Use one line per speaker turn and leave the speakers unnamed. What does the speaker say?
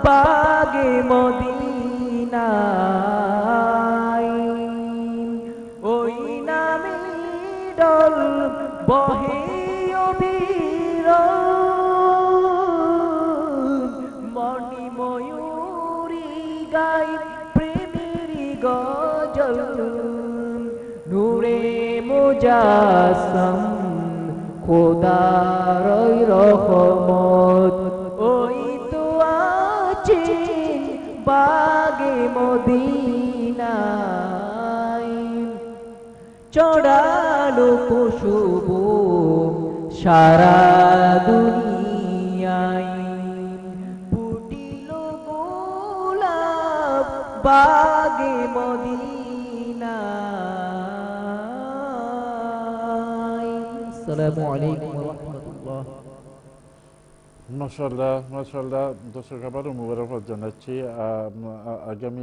বাগে মদিনায় ওই নামে ডল বহে মনি ময়ূরী গাই প্রেমেরই গজল নূরে মুজাসসাম খোদার রহমত ওই তো আছেন বাগে মদিনায় চড়ালো খুশবু সারা দুনিয়ায় ফুটিল গোলাপ বাগে মদিনায়। আসসালামু আলাইকুম ওয়া রাহমাতুল্লাহ।
মাশাআল্লাহ মাশাআল্লাহ, দর্শক আবারও মোবারকবাদ জানাচ্ছি। আগামী